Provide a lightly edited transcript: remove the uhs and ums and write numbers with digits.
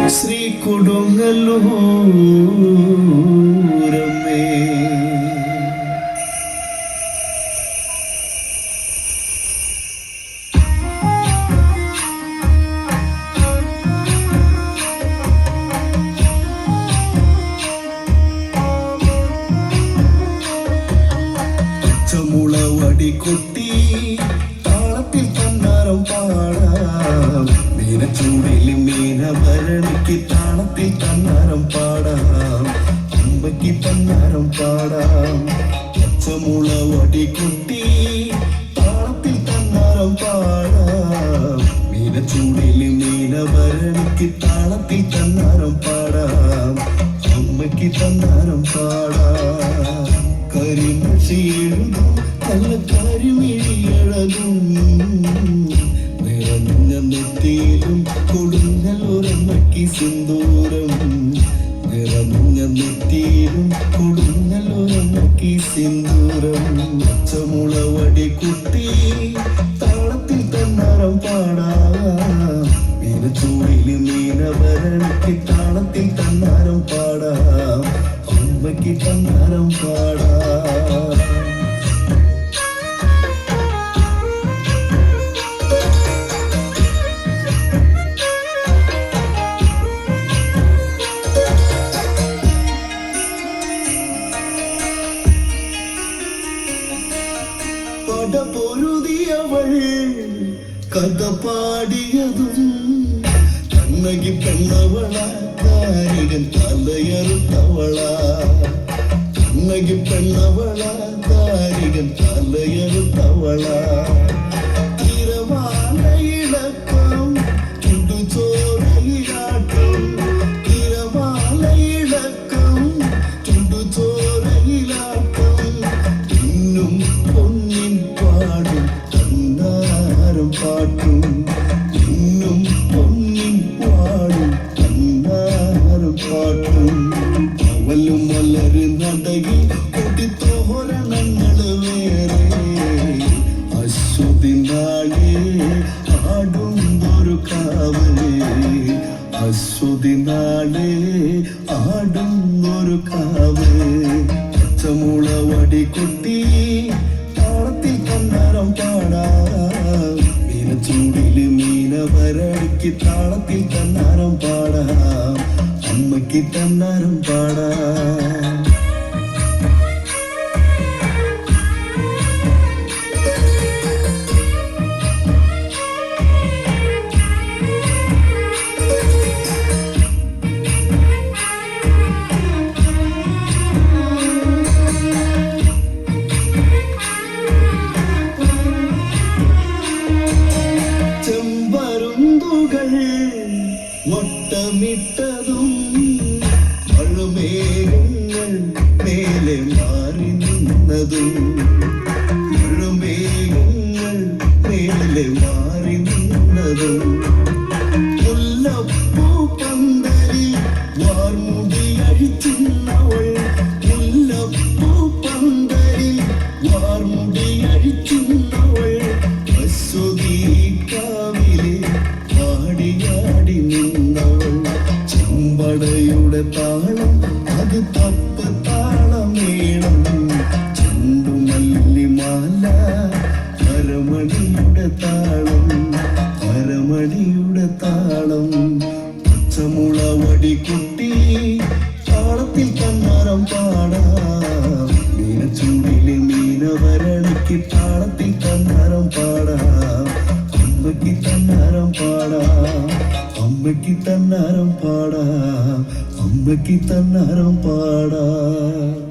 ശ്രീ കൊടുങ്ങല്ലൂരമ്മേ കൊട്ടി താളത്തിൽ തന്നാരം പാടാം മീനച്ചൂടിൽ മീനഭരണിക്ക് താളത്തിൽ തന്നാരം പാടാം അമ്പയ്ക്ക് തന്നാരം പാടാം പച്ചമുള വടി കൊട്ടി താളത്തിൽ തന്നാരം പാടാം മീനച്ചൂടിൽ മീനഭരണിക്ക് താളത്തിൽ തന്നാരം പാടാം അമ്മയ്ക്ക് തന്നാരം പാടാം കരിമഷിയെഴുതും നല്ല കരിമിഴിയഴകും നിറഞ്ഞ നെറ്റിയിലും കൊടുങ്ങല്ലൂരമ്മയ്ക്ക് സിന്ദൂരം നിറഞ്ഞ നെറ്റിയിലും കൊടുങ്ങല്ലൂരമ്മയ്ക്ക് സിന്ദൂരം പച്ചമുള വടി കുട്ടി താളത്തിൽ തന്നാരം പാടാം മീനച്ചൂടിൽ മീനഭരണിക്ക് താളത്തിൽ തന്നാരം പാടാം അമ്മയ്ക്ക് തന്നാരം പാടാം പൊരുതിയവൾ കഥ പാടിയതും കണ്ണകി പെണ്ണവള കാരികൻ തലയറുത്തവള കണ്ണകി പെണ്ണവള കാരികൻ തലയറുത്തവള തിരമാലയിളക്കം ചുടുചോരയിലാട്ടം തിരമാലയിളക്കം ചുടുചോരയിലാട്ടം ഇന്നും പൊന്നിൻ പാടും തന്നാരം പാട്ടും ഇന്നും പൊന്നിൻ പാടും തന്നാരം പാട്ടും അവലും മലര് നടകി കൊടിത്തോരണങ്ങള് വേറെ അശ്വതിനാളെ ആടുന്നൊരു കാവലേ അശ്വതിനാളെ ആടുന്നൊരു കാവലേ പച്ചമുള വടി കുട്ടി താളത്തിൽ തന്നാരം പാടാം മീനച്ചൂടില് മീനഭരണിക്ക് താളത്തിൽ തന്നാരം പാടാം അമ്മയ്ക്ക് തന്നാരം പാടാം വട്ടമിട്ടതും മഴമേഘങ്ങൾ മേലെ മാറി നിന്നതും മഴമേഘങ്ങൾ മേലെ മാറി നിന്നതും മുല്ലപ്പൂ പന്തലിൽ വാർമുടി അഴിച്ചിന്നവൾ മുല്ലപ്പൂ പന്തലിൽ വാർമുടി അഴിച്ചിന്നവൾ അശ്വതീകാവിലെ പാടിയാടി നിന്നവൾ ചെമ്പടയുടെ താളം അത് തപ്പ താളമേളം ചെണ്ടുമല്ലിമാല കരമണിയുടെ താളം കരമണിയുടെ താളം പച്ചമുള വടി കുട്ടി താളത്തിൽ തന്നാരം പാടാം മീനച്ചൂടിലെ മീനഭരണിക്ക് താളത്തിൽ തന്നാരം പാടാം അമ്മയ്ക്ക് തന്നാരം പാടാം അമ്മയ്ക്ക് തന്നാരം പാടാം അമ്മയ്ക്ക് തന്നാരം പാടാം